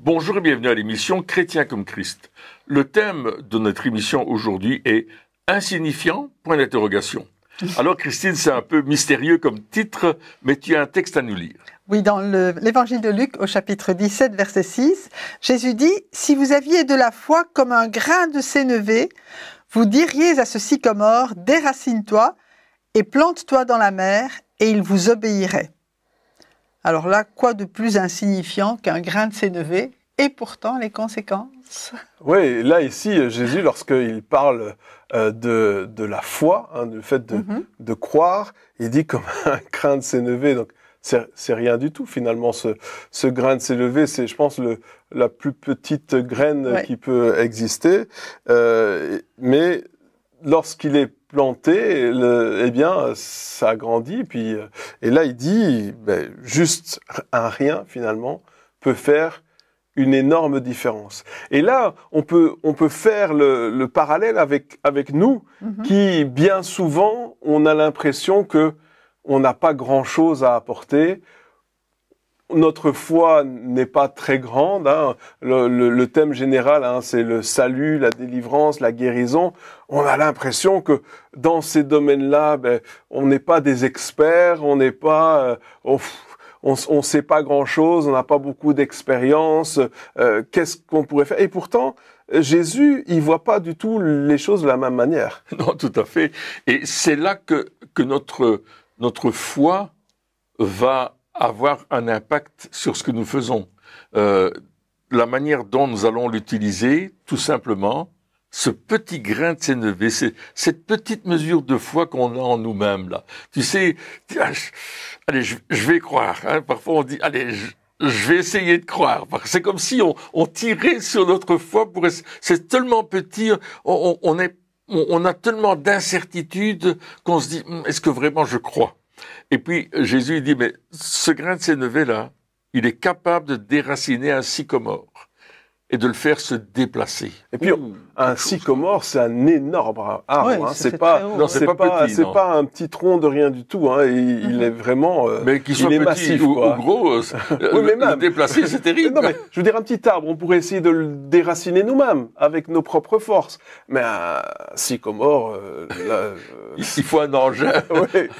Bonjour et bienvenue à l'émission Chrétien comme Christ. Le thème de notre émission aujourd'hui est insignifiant, point d'interrogation. Alors Christine, c'est un peu mystérieux comme titre, mais tu as un texte à nous lire. Oui, dans l'évangile de Luc, au chapitre 17, verset 6, Jésus dit « Si vous aviez de la foi comme un grain de sénévé, vous diriez à ce sycomore, déracine-toi et plante-toi dans la mer, et il vous obéirait. » Alors là, quoi de plus insignifiant qu'un grain de sénévé, et pourtant les conséquences? Oui, là ici, Jésus, lorsqu'il parle de la foi, du fait de croire, il dit comme un grain de sénévé, donc c'est rien du tout finalement. Ce grain de sénévé, c'est, je pense, la plus petite graine qui peut exister, mais lorsqu'il est planté, eh bien, ça grandit. Et là, il dit, juste un rien finalement peut faire une énorme différence. Et là, on peut faire le parallèle avec nous, qui bien souvent, on a l'impression que on n'a pas grand-chose à apporter. Notre foi n'est pas très grande. Le thème général, c'est le salut, la délivrance, la guérison. On a l'impression que dans ces domaines-là, on n'est pas des experts, on n'est pas, on sait pas grand-chose, on n'a pas beaucoup d'expérience. Qu'est-ce qu'on pourrait faire? Et pourtant, Jésus, il voit pas du tout les choses de la même manière. Non, tout à fait. Et c'est là que notre foi va avoir un impact sur ce que nous faisons. La manière dont nous allons l'utiliser, tout simplement, ce petit grain de sénévé, cette petite mesure de foi qu'on a en nous-mêmes, là. Tu sais, allez, je vais croire. Parfois, on dit, allez, je vais essayer de croire. C'est comme si on tirait sur notre foi c'est tellement petit, on a tellement d'incertitudes qu'on se dit, est-ce que vraiment je crois? Et puis, Jésus, il dit, mais ce grain de sénévé-là, il est capable de déraciner un sycomore et de le faire se déplacer. Et puis, un sycomore, c'est un énorme arbre. C'est pas un petit tronc de rien du tout. Il est vraiment, mais qu'il soit il est petit massif, ou quoi. gros, oui, mais même le déplacer, c'est terrible. Non, mais je veux dire, un petit arbre, on pourrait essayer de le déraciner nous-mêmes, avec nos propres forces. Mais un sycomore, il faut un engin,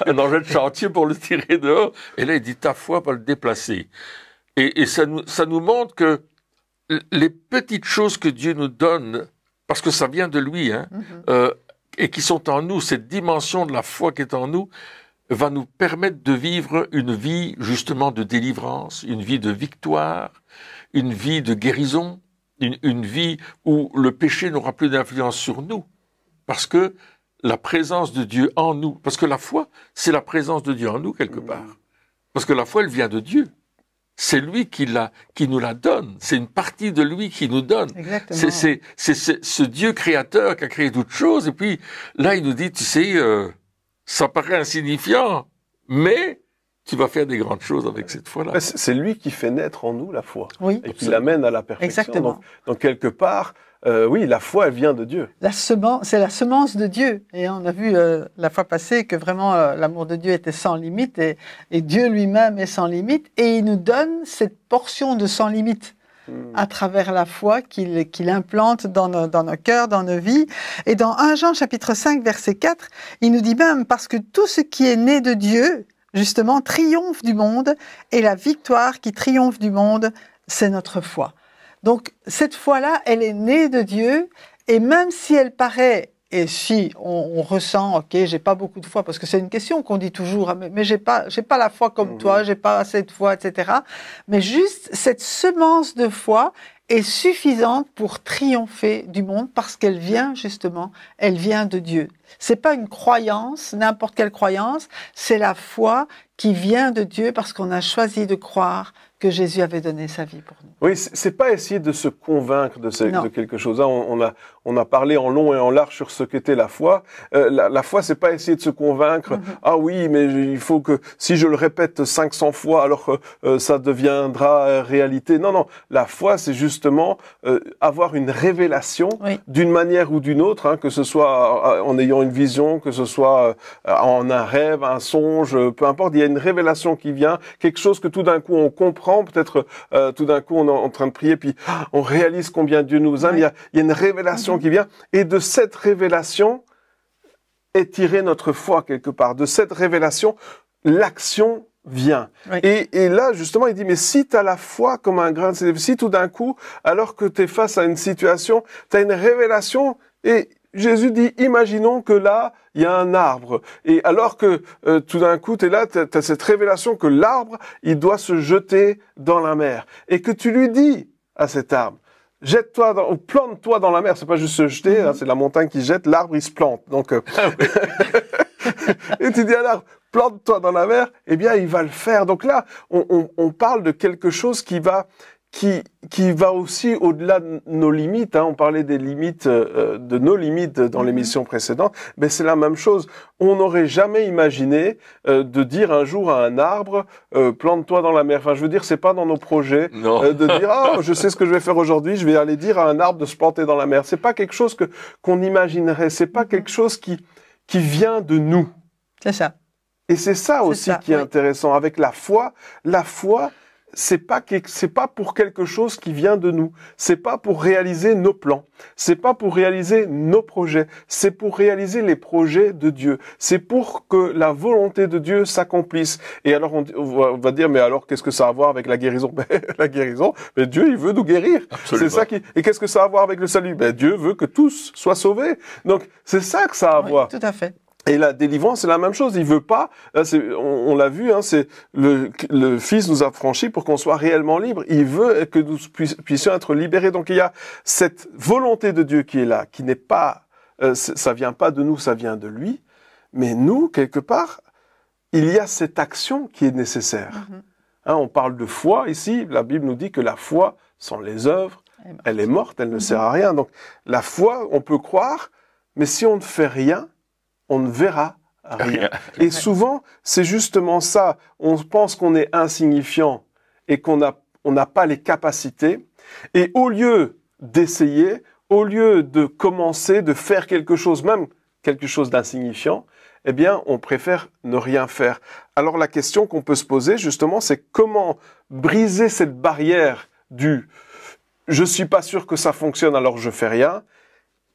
un engin de chantier pour le tirer dehors. Et là, il dit, ta foi va le déplacer. Et ça nous montre que les petites choses que Dieu nous donne, parce que ça vient de lui, et qui sont en nous, cette dimension de la foi qui est en nous, va nous permettre de vivre une vie justement de délivrance, une vie de victoire, une vie de guérison, une vie où le péché n'aura plus d'influence sur nous, parce que la présence de Dieu en nous, parce que la foi, c'est la présence de Dieu en nous quelque part, parce que la foi, elle vient de Dieu. C'est lui qui nous la donne. C'est une partie de lui qui nous donne. Exactement. C'est ce Dieu créateur qui a créé toutes choses. Et puis, là, il nous dit, tu sais, ça paraît insignifiant, mais tu vas faire des grandes choses avec cette foi-là. C'est lui qui fait naître en nous la foi. Oui. Et qui l'amène à la perfection. Exactement. Donc quelque part, oui, la foi, elle vient de Dieu. C'est la semence de Dieu. Et on a vu la fois passée que vraiment l'amour de Dieu était sans limite et Dieu lui-même est sans limite. Et il nous donne cette portion de sans limite à travers la foi qu'il implante dans nos cœurs, dans nos vies. Et dans 1 Jean chapitre 5, verset 4, il nous dit même, parce que tout ce qui est né de Dieu, justement, triomphe du monde, et la victoire qui triomphe du monde, c'est notre foi. Donc, cette foi-là, elle est née de Dieu, et même si elle paraît, et si on ressent, ok, j'ai pas beaucoup de foi, parce que c'est une question qu'on dit toujours, mais j'ai pas la foi comme toi, j'ai pas assez de foi, etc. Mais juste cette semence de foi est suffisante pour triompher du monde, parce qu'elle vient justement, elle vient de Dieu. C'est pas une croyance, n'importe quelle croyance, c'est la foi qui vient de Dieu, parce qu'on a choisi de croire que Jésus avait donné sa vie pour nous. Oui, c'est pas essayer de se convaincre de quelque chose. On a parlé en long et en large sur ce qu'était la foi. La foi, c'est pas essayer de se convaincre. Ah oui, mais il faut que si je le répète 500 fois, alors ça deviendra réalité. Non. La foi, c'est justement avoir une révélation d'une manière ou d'une autre, que ce soit en ayant une vision, que ce soit en un rêve, un songe, peu importe. Il y a une révélation qui vient, quelque chose que tout d'un coup on comprend. Peut-être tout d'un coup on est en train de prier, puis on réalise combien Dieu nous aime. Il y a une révélation qui vient, et de cette révélation est tirée notre foi quelque part. De cette révélation, l'action vient. Oui. Et là, justement, il dit, mais si tu as la foi comme un grain de sénévé, si tout d'un coup, alors que tu es face à une situation, tu as une révélation, et Jésus dit, imaginons que là, il y a un arbre. Et alors que tout d'un coup, tu es là, tu as cette révélation que l'arbre, il doit se jeter dans la mer. Et que tu lui dis à cet arbre, jette-toi ou plante-toi dans la mer. C'est pas juste se jeter, hein, c'est la montagne qui se jette, l'arbre, il se plante. Donc, et tu dis à l'arbre, plante-toi dans la mer, eh bien, il va le faire. Donc là, on parle de quelque chose qui va aussi au-delà de nos limites. Hein. On parlait des limites, de nos limites dans l'émission précédente. Mais c'est la même chose. On n'aurait jamais imaginé de dire un jour à un arbre, plante-toi dans la mer. Enfin, je veux dire, c'est pas dans nos projets de dire, ah, je sais ce que je vais faire aujourd'hui. Je vais aller dire à un arbre de se planter dans la mer. C'est pas quelque chose qu'on imaginerait. C'est pas quelque chose qui vient de nous. C'est ça. Et c'est ça aussi qui est intéressant. Avec la foi, c'est pas pour quelque chose qui vient de nous. C'est pas pour réaliser nos plans. C'est pas pour réaliser nos projets. C'est pour réaliser les projets de Dieu. C'est pour que la volonté de Dieu s'accomplisse. Et alors, on va dire, mais alors, qu'est-ce que ça a à voir avec la guérison? La guérison, mais Dieu, il veut nous guérir. Absolument. C'est ça et qu'est-ce que ça a à voir avec le salut? Dieu veut que tous soient sauvés. Donc, c'est ça que ça a à voir. Tout à fait. Et la délivrance, c'est la même chose. Il veut pas, on l'a vu, hein, c'est le Fils nous a franchis pour qu'on soit réellement libre. Il veut que nous puissions être libérés. Donc il y a cette volonté de Dieu qui est là, qui n'est pas, ça vient pas de nous, ça vient de lui. Mais nous, quelque part, il y a cette action qui est nécessaire. Hein, on parle de foi ici. La Bible nous dit que la foi, sans les œuvres, elle est morte, elle ne sert à rien. Donc la foi, on peut croire, mais si on ne fait rien, on ne verra rien. Et souvent, c'est justement ça. On pense qu'on est insignifiant et qu'on n'a pas les capacités. Et au lieu d'essayer, au lieu de commencer, de faire quelque chose, même quelque chose d'insignifiant, eh bien, on préfère ne rien faire. Alors la question qu'on peut se poser, justement, c'est comment briser cette barrière du « je suis pas sûr que ça fonctionne, alors je fais rien »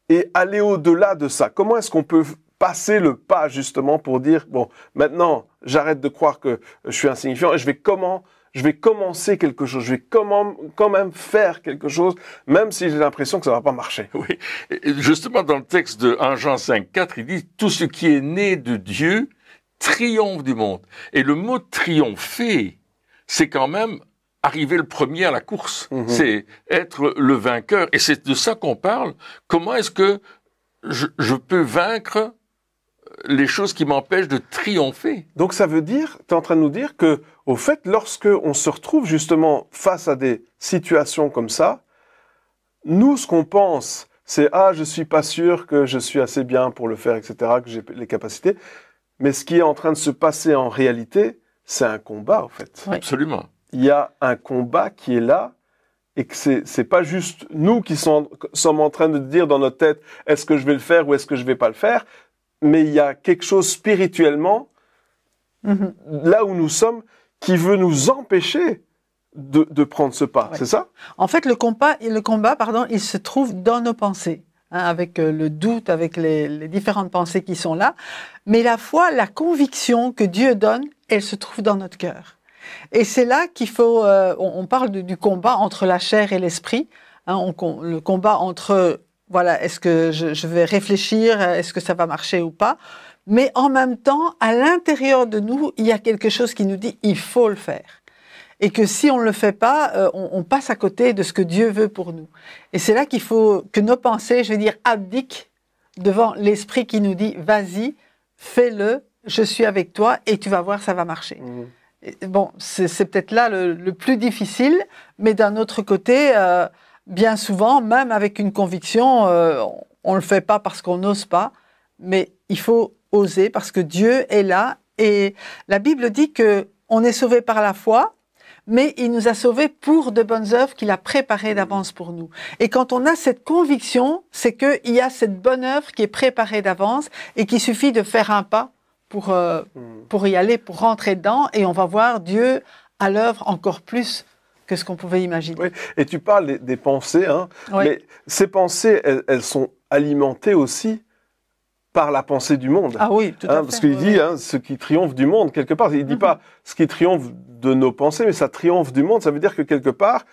et aller au-delà de ça. Comment est-ce qu'on peut passer le pas justement pour dire bon, maintenant j'arrête de croire que je suis insignifiant et je vais commencer quelque chose, je vais quand même faire quelque chose, même si j'ai l'impression que ça va pas marcher. Oui, et justement dans le texte de 1 Jean 5,4, il dit tout ce qui est né de Dieu triomphe du monde. Et le mot triompher, c'est quand même arriver le premier à la course, c'est être le vainqueur. Et c'est de ça qu'on parle. Comment est-ce que je peux vaincre les choses qui m'empêchent de triompher? Donc ça veut dire, tu es en train de nous dire que, au fait, lorsque on se retrouve justement face à des situations comme ça, nous, ce qu'on pense, c'est « Ah, je suis pas sûr que je suis assez bien pour le faire, etc., que j'ai les capacités. » Mais ce qui est en train de se passer en réalité, c'est un combat, en fait. Oui. Absolument. Il y a un combat qui est là et que c'est pas juste nous qui sommes en train de dire dans notre tête « Est-ce que je vais le faire ou est-ce que je vais pas le faire ?» Mais il y a quelque chose spirituellement, là où nous sommes, qui veut nous empêcher de prendre ce pas. Ouais. C'est ça? En fait, le combat, il se trouve dans nos pensées, hein, avec le doute, avec les différentes pensées qui sont là. Mais la foi, la conviction que Dieu donne, elle se trouve dans notre cœur. Et c'est là qu'il faut... on parle du combat entre la chair et l'esprit. Hein, le combat entre... Voilà, est-ce que je vais réfléchir, est-ce que ça va marcher ou pas? Mais en même temps, à l'intérieur de nous, il y a quelque chose qui nous dit il faut le faire. Et que si on ne le fait pas, on passe à côté de ce que Dieu veut pour nous. Et c'est là qu'il faut que nos pensées, je veux dire, abdiquent devant l'esprit qui nous dit vas-y, fais-le, je suis avec toi et tu vas voir, ça va marcher. Et bon, c'est peut-être là le plus difficile, mais d'un autre côté... bien souvent, même avec une conviction, on le fait pas parce qu'on n'ose pas, mais il faut oser parce que Dieu est là. Et la Bible dit que on est sauvé par la foi, mais il nous a sauvés pour de bonnes œuvres qu'il a préparées d'avance pour nous. Et quand on a cette conviction, c'est qu'il y a cette bonne œuvre qui est préparée d'avance et qu'il suffit de faire un pas pour y aller, pour rentrer dedans, et on va voir Dieu à l'œuvre encore plus que ce qu'on pouvait imaginer. Oui. Et tu parles des pensées, hein, Oui. mais ces pensées, elles sont alimentées aussi par la pensée du monde. Ah oui, tout à fait. Parce qu'il dit, ce qui triomphe du monde, quelque part, il dit pas ce qui triomphe de nos pensées, mais ça triomphe du monde. Ça veut dire que quelque part,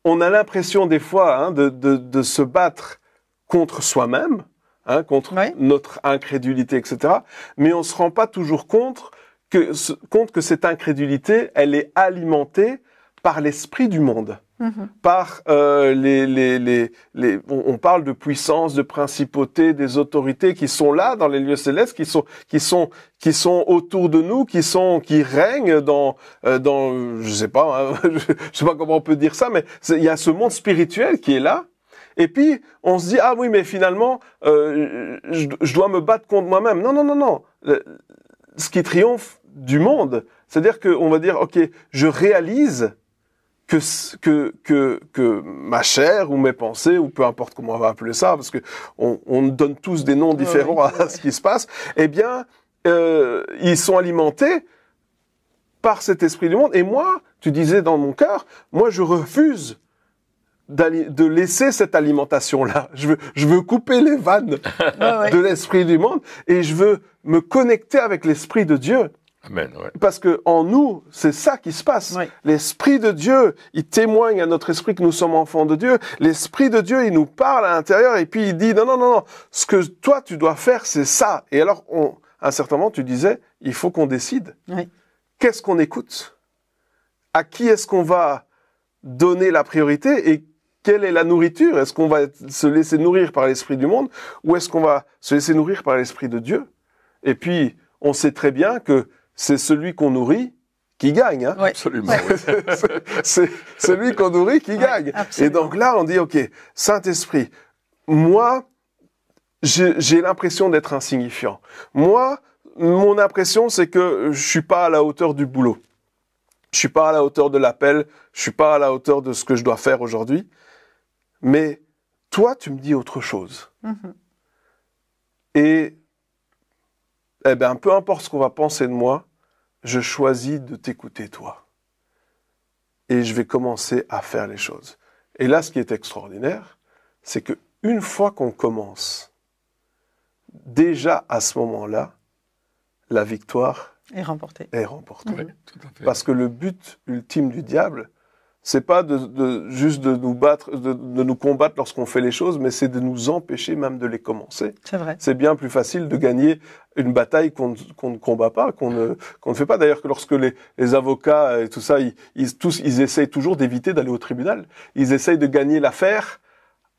on a l'impression des fois de se battre contre soi-même, contre notre incrédulité, etc. Mais on se rend pas toujours compte que cette incrédulité, elle est alimentée par l'esprit du monde. Par on parle de puissance, de principauté, des autorités qui sont là dans les lieux célestes, qui sont autour de nous, qui règnent dans je sais pas comment on peut dire ça, mais il y a ce monde spirituel qui est là. Et puis on se dit ah oui, mais finalement je dois me battre contre moi-même. Non. Ce qui triomphe du monde, c'est-à-dire que on va dire ok, je réalise que ma chair ou mes pensées ou peu importe comment on va appeler ça, parce que on donne tous des noms différents à ce qui se passe, eh bien ils sont alimentés par cet esprit du monde. Et moi, tu disais dans mon cœur, moi je refuse de laisser cette alimentation-là. Je veux couper les vannes de l'esprit du monde et je veux me connecter avec l'esprit de Dieu. Amen, ouais. Parce que en nous, c'est ça qui se passe. Oui. L'Esprit de Dieu, il témoigne à notre esprit que nous sommes enfants de Dieu. L'Esprit de Dieu, il nous parle à l'intérieur et puis il dit non. Ce que toi tu dois faire, c'est ça. Et alors, à un certain moment, tu disais, il faut qu'on décide. Oui. Qu'est-ce qu'on écoute? À qui est-ce qu'on va donner la priorité et quelle est la nourriture? Est-ce qu'on va se laisser nourrir par l'Esprit du monde ou est-ce qu'on va se laisser nourrir par l'Esprit de Dieu? Et puis, on sait très bien que c'est celui qu'on nourrit qui gagne. Hein. Oui. Absolument. C'est celui qu'on nourrit qui gagne. Et donc là, on dit, OK, Saint-Esprit, moi, j'ai l'impression d'être insignifiant. Moi, mon impression, c'est que je suis pas à la hauteur du boulot. Je suis pas à la hauteur de l'appel. Je suis pas à la hauteur de ce que je dois faire aujourd'hui. Mais toi, tu me dis autre chose. Et eh bien, peu importe ce qu'on va penser de moi, je choisis de t'écouter toi. Et je vais commencer à faire les choses. Et là, ce qui est extraordinaire, c'est que une fois qu'on commence, déjà à ce moment-là, la victoire est remportée. Oui, tout à fait. Parce que le but ultime du diable, c'est pas juste de nous battre, de nous combattre lorsqu'on fait les choses, mais c'est de nous empêcher même de les commencer. C'est vrai. C'est bien plus facile de gagner une bataille qu'on ne combat pas, qu'on ne fait pas. D'ailleurs, que lorsque les avocats et tout ça, ils essayent toujours d'éviter d'aller au tribunal. Ils essayent de gagner l'affaire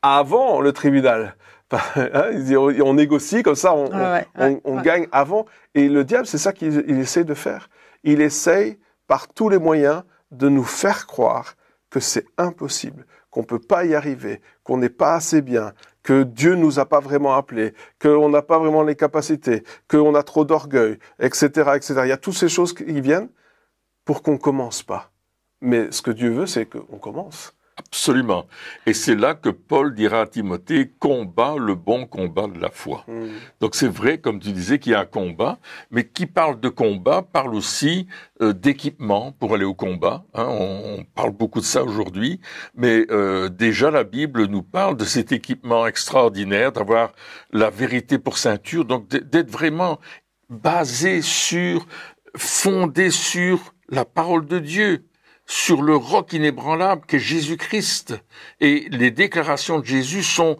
avant le tribunal. On négocie, comme ça, on gagne avant. Et le diable, c'est ça qu'il essaie de faire. Il essaye, par tous les moyens, de nous faire croire que c'est impossible, qu'on peut pas y arriver, qu'on n'est pas assez bien, que Dieu nous a pas vraiment appelés, qu'on n'a pas vraiment les capacités, qu'on a trop d'orgueil, etc., etc. Il y a toutes ces choses qui viennent pour qu'on commence pas. Mais ce que Dieu veut, c'est qu'on commence. Absolument. Et c'est là que Paul dira à Timothée, combat le bon combat de la foi. Donc c'est vrai, comme tu disais, qu'il y a un combat, mais qui parle de combat parle aussi d'équipement pour aller au combat. On parle beaucoup de ça aujourd'hui, mais déjà la Bible nous parle de cet équipement extraordinaire, d'avoir la vérité pour ceinture, donc d'être vraiment fondé sur la parole de Dieu, sur le roc inébranlable qu'est Jésus-Christ. Et les déclarations de Jésus sont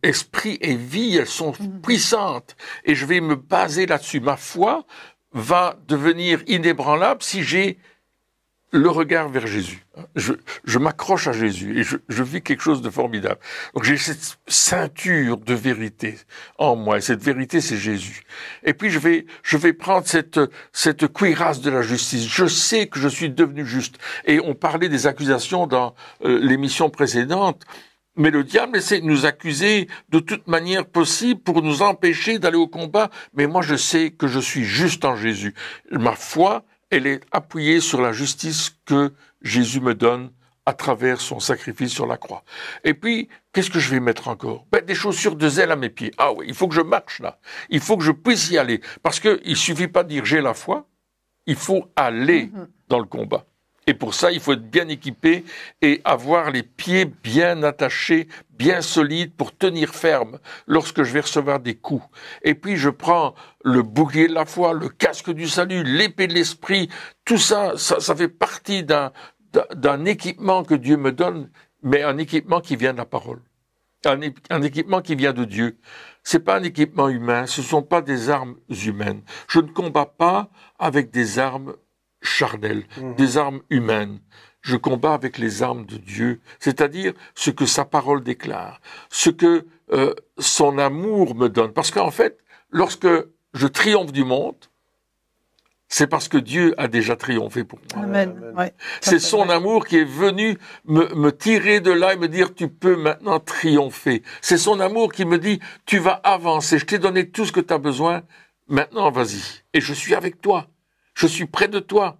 esprit et vie, elles sont puissantes. Et je vais me baser là-dessus. Ma foi va devenir inébranlable si j'ai le regard vers Jésus. Je m'accroche à Jésus et je vis quelque chose de formidable. Donc j'ai cette ceinture de vérité en moi et cette vérité c'est Jésus. Et puis je vais prendre cette cuirasse de la justice. Je sais que je suis devenu juste. Et on parlait des accusations dans l'émission précédente. Mais le diable essaie de nous accuser de toute manière possible pour nous empêcher d'aller au combat. Mais moi je sais que je suis juste en Jésus. Ma foi, elle est appuyée sur la justice que Jésus me donne à travers son sacrifice sur la croix. Et puis, qu'est-ce que je vais mettre encore? Des chaussures de zèle à mes pieds. Ah oui, il faut que je marche là. Il faut que je puisse y aller. Parce qu'il suffit pas de dire j'ai la foi. Il faut aller dans le combat. Et pour ça, il faut être bien équipé et avoir les pieds bien attachés, bien solides pour tenir ferme lorsque je vais recevoir des coups. Et puis je prends le bouclier de la foi, le casque du salut, l'épée de l'esprit. Tout ça, ça fait partie d'un équipement que Dieu me donne, mais un équipement qui vient de la parole. Un équipement qui vient de Dieu. C'est pas un équipement humain, ce sont pas des armes humaines. Je ne combats pas avec des armes charnelles, des armes humaines. Je combats avec les armes de Dieu, c'est-à-dire ce que sa parole déclare, ce que son amour me donne. Parce qu'en fait, lorsque je triomphe du monde, c'est parce que Dieu a déjà triomphé pour moi. Amen. Ouais, c'est son amour qui est venu me tirer de là et me dire, tu peux maintenant triompher. C'est son amour qui me dit, tu vas avancer, je t'ai donné tout ce que tu as besoin, maintenant vas-y. Et je suis avec toi, je suis près de toi,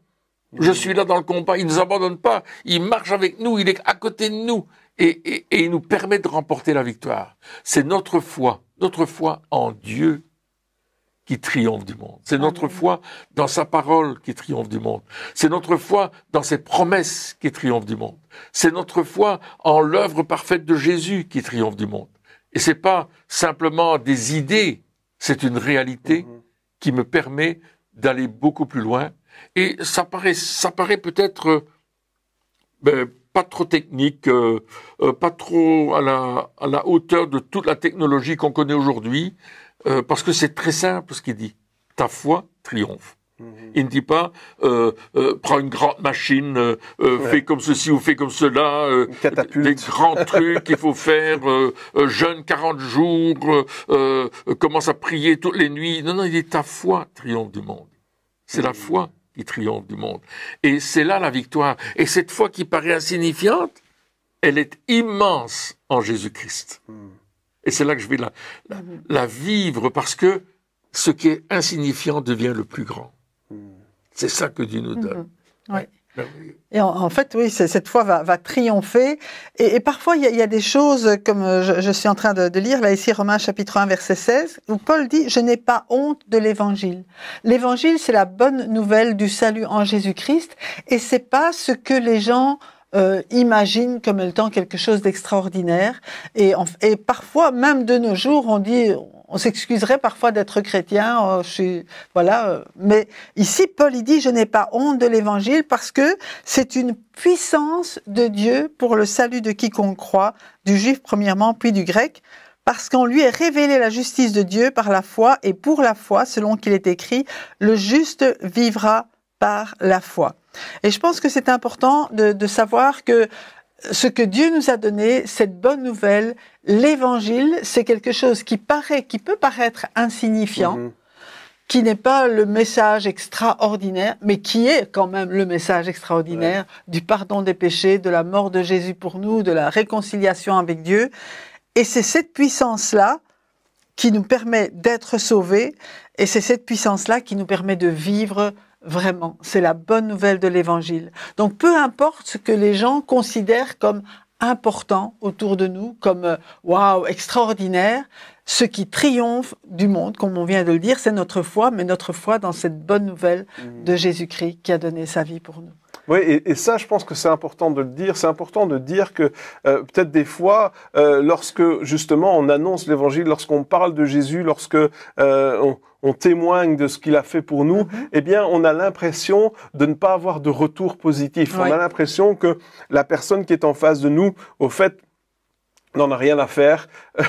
je suis là dans le combat, il ne nous abandonne pas, il marche avec nous, il est à côté de nous et il nous permet de remporter la victoire. C'est notre foi en Dieu qui triomphe du monde. C'est notre foi dans sa parole qui triomphe du monde. C'est notre foi dans ses promesses qui triomphe du monde. C'est notre foi en l'œuvre parfaite de Jésus qui triomphe du monde. Et c'est pas simplement des idées, c'est une réalité qui me permet d'aller beaucoup plus loin. Et ça paraît peut-être pas trop technique, pas trop à la hauteur de toute la technologie qu'on connaît aujourd'hui, parce que c'est très simple ce qu'il dit. Ta foi triomphe. Il ne dit pas prends une grande machine, fais comme ceci ou fais comme cela, des grands trucs qu'il faut faire, jeûne 40 jours, commence à prier toutes les nuits. Non, il dit ta foi triomphe du monde. C'est la foi qui triomphe du monde. Et c'est là la victoire. Et cette foi qui paraît insignifiante, elle est immense en Jésus-Christ. Et c'est là que je vais la vivre, parce que ce qui est insignifiant devient le plus grand. C'est ça que Dieu nous donne. Oui. Et en fait, oui, cette foi va triompher. Et parfois, il y a des choses, comme je suis en train de lire, là ici, Romains chapitre 1, verset 16, où Paul dit « Je n'ai pas honte de l'évangile ». L'évangile, c'est la bonne nouvelle du salut en Jésus-Christ, et c'est pas ce que les gens imaginent comme étant quelque chose d'extraordinaire. Et parfois, même de nos jours, on s'excuserait parfois d'être chrétien, mais ici, Paul, il dit, je n'ai pas honte de l'évangile parce que c'est une puissance de Dieu pour le salut de quiconque croit, du juif premièrement, puis du grec, parce qu'en lui est révélée la justice de Dieu par la foi, et pour la foi, selon qu'il est écrit, le juste vivra par la foi. Et je pense que c'est important de savoir que ce que Dieu nous a donné, cette bonne nouvelle, l'évangile, c'est quelque chose qui peut paraître insignifiant, qui n'est pas le message extraordinaire, mais qui est quand même le message extraordinaire du pardon des péchés, de la mort de Jésus pour nous, de la réconciliation avec Dieu. Et c'est cette puissance-là qui nous permet d'être sauvés, et c'est cette puissance-là qui nous permet de vivre vraiment. C'est la bonne nouvelle de l'évangile. Donc peu importe ce que les gens considèrent comme important autour de nous, comme waouh, extraordinaire, ce qui triomphe du monde, comme on vient de le dire, c'est notre foi, mais notre foi dans cette bonne nouvelle de Jésus-Christ qui a donné sa vie pour nous. Oui, et ça, je pense que c'est important de le dire. C'est important de dire que peut-être des fois, lorsque justement on annonce l'évangile, lorsqu'on parle de Jésus, lorsque on témoigne de ce qu'il a fait pour nous, eh bien, on a l'impression de ne pas avoir de retour positif. On a l'impression que la personne qui est en face de nous, au fait, n'en a rien à faire,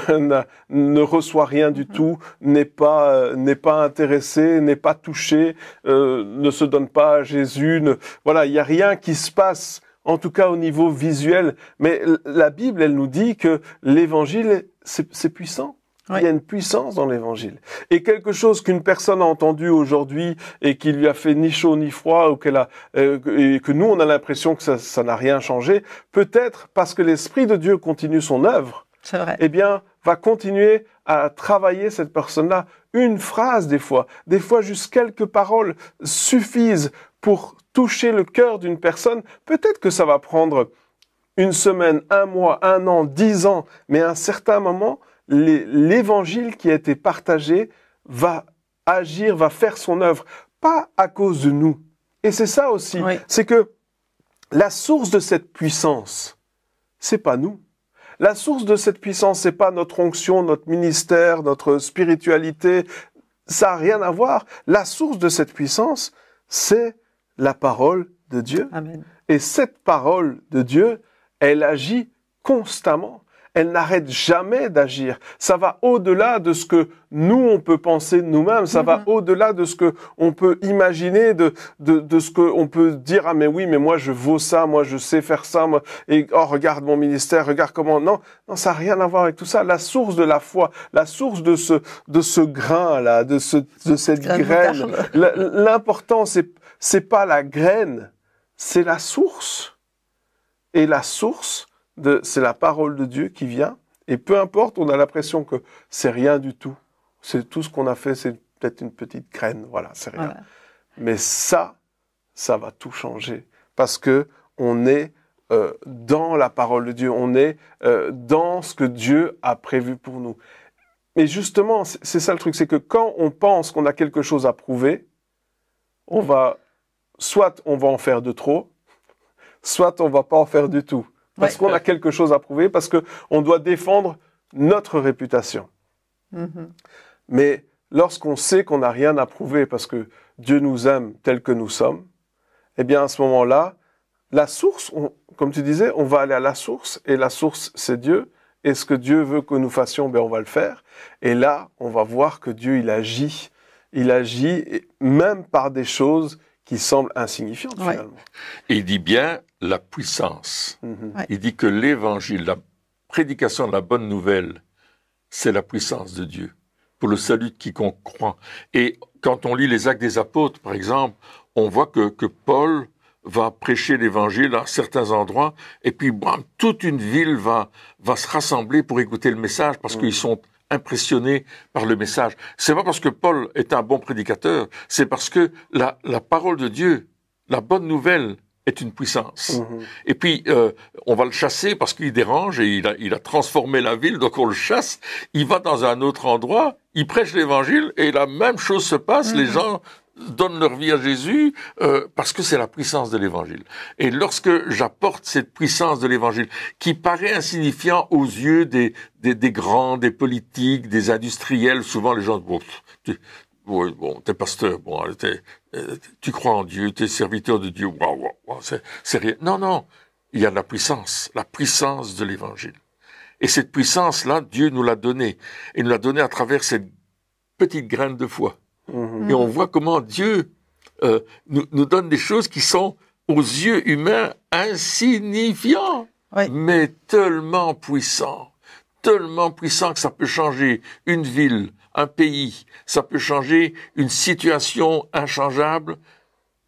ne reçoit rien du tout, n'est pas intéressé, n'est pas touché, ne se donne pas à Jésus. Voilà, il y a rien qui se passe, en tout cas au niveau visuel. Mais la Bible, elle nous dit que l'évangile, c'est puissant. Oui. Il y a une puissance dans l'évangile. Et quelque chose qu'une personne a entendu aujourd'hui et qui lui a fait ni chaud ni froid, ou et que nous, on a l'impression que ça n'a rien changé, peut-être parce que l'Esprit de Dieu continue son œuvre, eh bien, va continuer à travailler cette personne-là. Une phrase, des fois juste quelques paroles suffisent pour toucher le cœur d'une personne. Peut-être que ça va prendre une semaine, un mois, un an, 10 ans, mais à un certain moment, l'évangile qui a été partagé va agir, va faire son œuvre, pas à cause de nous. Et c'est ça aussi, c'est que la source de cette puissance, c'est pas nous. La source de cette puissance, c'est pas notre onction, notre ministère, notre spiritualité. Ça n'a rien à voir. La source de cette puissance, c'est la parole de Dieu. Amen. Et cette parole de Dieu, elle agit constamment. Elle n'arrête jamais d'agir. Ça va au-delà de ce que nous, on peut penser de nous-mêmes. Ça va au-delà de ce que on peut imaginer, de ce que on peut dire, ah mais oui, mais moi je vaux ça, moi je sais faire ça, moi, et oh regarde mon ministère, regarde comment. Non, ça n'a rien à voir avec tout ça. La source de la foi, la source de ce grain-là, de cette graine. L'important, c'est pas la graine, c'est la source. Et la source, c'est la parole de Dieu qui vient, et peu importe, on a l'impression que c'est rien du tout. C'est tout ce qu'on a fait, c'est peut-être une petite graine, voilà, c'est rien. Voilà. Mais ça va tout changer, parce que on est dans la parole de Dieu, on est dans ce que Dieu a prévu pour nous. Mais justement, c'est ça le truc, c'est que quand on pense qu'on a quelque chose à prouver, soit on va en faire de trop, soit on va pas en faire du tout. Parce qu'on a quelque chose à prouver, parce qu'on doit défendre notre réputation. Mais lorsqu'on sait qu'on n'a rien à prouver, parce que Dieu nous aime tel que nous sommes, eh bien à ce moment-là, la source, comme tu disais, on va aller à la source, et la source c'est Dieu, et ce que Dieu veut que nous fassions, ben on va le faire. Et là, on va voir que Dieu, il agit même par des choses qui semblent insignifiantes finalement. Et il dit bien la puissance. Il dit que l'évangile, la prédication de la bonne nouvelle, c'est la puissance de Dieu pour le salut de quiconque croit. Et quand on lit les Actes des Apôtres, par exemple, on voit que Paul va prêcher l'évangile à certains endroits, et puis toute une ville va se rassembler pour écouter le message, parce qu'ils sont impressionné par le message. C'est pas parce que Paul est un bon prédicateur, c'est parce que la parole de Dieu, la bonne nouvelle, est une puissance. Et puis, on va le chasser parce qu'il dérange et il a transformé la ville, donc on le chasse. Il va dans un autre endroit, il prêche l'évangile et la même chose se passe. Les gens donnent leur vie à Jésus parce que c'est la puissance de l'évangile. Et lorsque j'apporte cette puissance de l'évangile, qui paraît insignifiant aux yeux des grands, des politiques, des industriels, souvent les gens disent t'es pasteur, tu crois en Dieu, t'es serviteur de Dieu, c'est rien. Non, il y a la puissance de l'évangile. Et cette puissance-là, Dieu nous l'a donnée. Et nous l'a donnée à travers cette petite graine de foi. Et on voit comment Dieu nous donne des choses qui sont, aux yeux humains, insignifiants, mais tellement puissants que ça peut changer une ville, un pays, ça peut changer une situation inchangeable.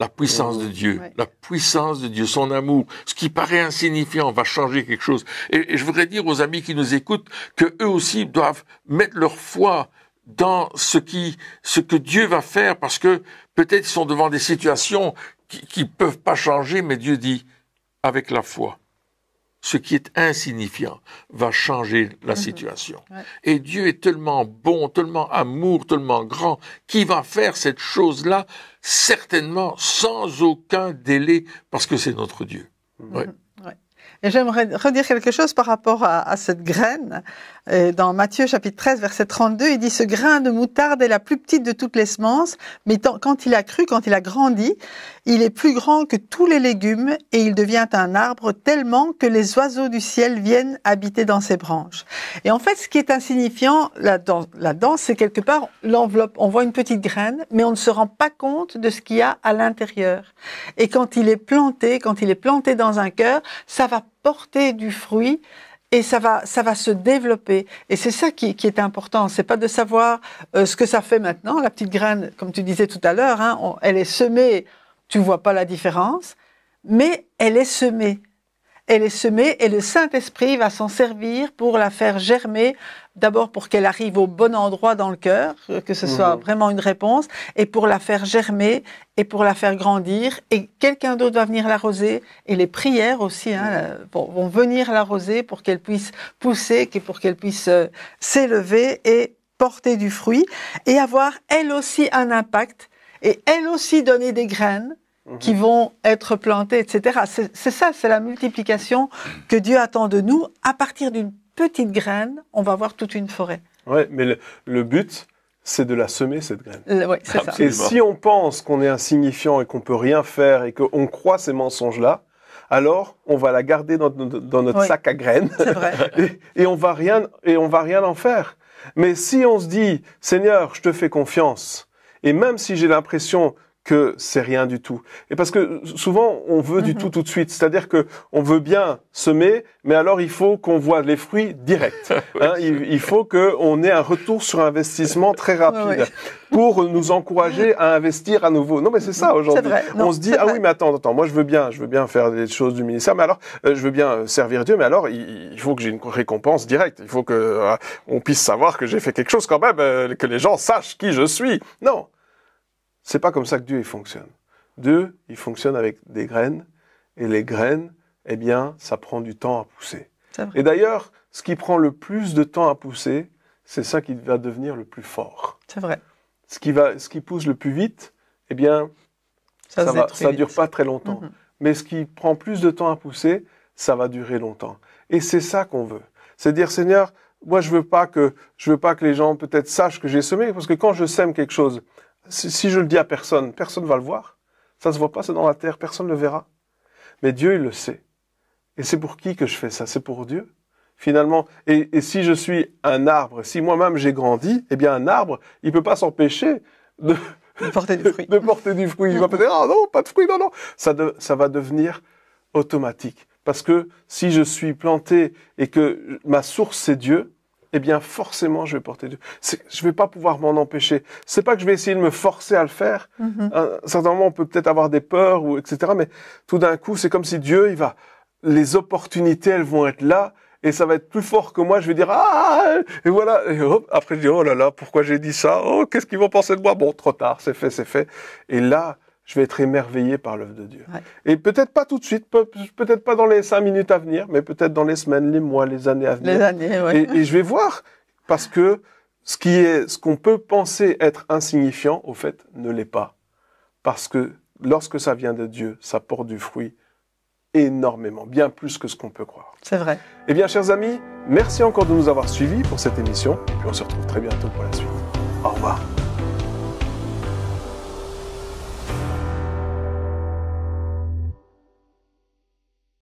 La puissance de Dieu, la puissance de Dieu, son amour, ce qui paraît insignifiant va changer quelque chose. Et je voudrais dire aux amis qui nous écoutent que eux aussi doivent mettre leur foi dans ce que Dieu va faire, parce que peut-être ils sont devant des situations qui peuvent pas changer, mais Dieu dit, avec la foi, ce qui est insignifiant va changer la situation. Et Dieu est tellement bon, tellement amour, tellement grand, qui va faire cette chose-là, certainement, sans aucun délai, parce que c'est notre Dieu. Et j'aimerais redire quelque chose par rapport à cette graine. Dans Matthieu chapitre 13, verset 32, il dit « Ce grain de moutarde est la plus petite de toutes les semences, mais quand il a cru, quand il a grandi, il est plus grand que tous les légumes et il devient un arbre tellement que les oiseaux du ciel viennent habiter dans ses branches. » Et en fait, ce qui est insignifiant là-dedans, c'est quelque part l'enveloppe. On voit une petite graine, mais on ne se rend pas compte de ce qu'il y a à l'intérieur. Et quand il est planté dans un cœur, ça va porter du fruit et ça va se développer. Et c'est ça qui est important. C'est pas de savoir ce que ça fait maintenant. La petite graine, comme tu disais tout à l'heure, elle est semée, tu vois pas la différence, mais elle est semée. Elle est semée et le Saint-Esprit va s'en servir pour la faire germer, d'abord pour qu'elle arrive au bon endroit dans le cœur, que ce soit vraiment une réponse, et pour la faire germer et pour la faire grandir. Et quelqu'un d'autre va venir l'arroser, et les prières aussi vont venir l'arroser pour qu'elle puisse pousser, pour qu'elle puisse s'élever et porter du fruit, et avoir elle aussi un impact, et elle aussi donner des graines qui vont être plantées, etc. C'est ça, c'est la multiplication que Dieu attend de nous. À partir d'une petite graine, on va voir toute une forêt. Oui, mais le but, c'est de la semer, cette graine. Oui, c'est ça. Et si on pense qu'on est insignifiant et qu'on peut rien faire et qu'on croit ces mensonges-là, alors on va la garder dans notre sac à graines. C'est vrai. et on va rien en faire. Mais si on se dit, Seigneur, je te fais confiance, et même si j'ai l'impression que c'est rien du tout. Et parce que souvent, on veut du tout de suite. C'est-à-dire que on veut bien semer, mais alors il faut qu'on voit les fruits directs. Hein, il faut qu'on ait un retour sur investissement très rapide pour nous encourager à investir à nouveau. Non, mais c'est ça aujourd'hui. On se dit, ah oui, mais attends, moi je veux bien faire des choses du ministère, mais alors je veux bien servir Dieu, mais alors il faut que j'ai une récompense directe. Il faut que on puisse savoir que j'ai fait quelque chose quand même, que les gens sachent qui je suis. Non. C'est pas comme ça que Dieu il fonctionne. Dieu, il fonctionne avec des graines, et les graines, eh bien, ça prend du temps à pousser. Et d'ailleurs, ce qui prend le plus de temps à pousser, c'est ça qui va devenir le plus fort. C'est vrai. Ce qui pousse le plus vite, eh bien, ça dure pas très longtemps. Mais ce qui prend plus de temps à pousser, ça va durer longtemps. Et c'est ça qu'on veut. C'est dire, Seigneur, moi, je veux pas que les gens peut-être sachent que j'ai semé, parce que quand je sème quelque chose, si je le dis à personne, personne va le voir. Ça se voit pas, c'est dans la terre, personne ne le verra. Mais Dieu, il le sait. Et c'est pour qui que je fais ça? C'est pour Dieu. Finalement, et si je suis un arbre, si moi-même j'ai grandi, eh bien un arbre, il peut pas s'empêcher de porter du fruit. de porter du fruit. Il va pas dire, ah non, pas de fruit, non. Ça va devenir automatique. Parce que si je suis planté et que ma source c'est Dieu, eh bien, forcément, je vais porter Dieu. Je vais pas pouvoir m'en empêcher. C'est pas que je vais essayer de me forcer à le faire. Certainement, on peut peut-être avoir des peurs ou etc. Mais tout d'un coup, c'est comme si Dieu, les opportunités, elles vont être là et ça va être plus fort que moi. Je vais dire et voilà. Et hop, après, je dis oh là là, pourquoi j'ai dit ça? Oh, qu'est-ce qu'ils vont penser de moi? Bon, trop tard, c'est fait. Et là, je vais être émerveillé par l'œuvre de Dieu. Ouais. Et peut-être pas tout de suite, peut-être pas dans les 5 minutes à venir, mais peut-être dans les semaines, les mois, les années à venir. Les années, oui. Et je vais voir, parce que ce qu'on peut penser être insignifiant, au fait, ne l'est pas. Parce que lorsque ça vient de Dieu, ça porte du fruit énormément, bien plus que ce qu'on peut croire. C'est vrai. Eh bien, chers amis, merci encore de nous avoir suivis pour cette émission, et puis on se retrouve très bientôt pour la suite. Au revoir.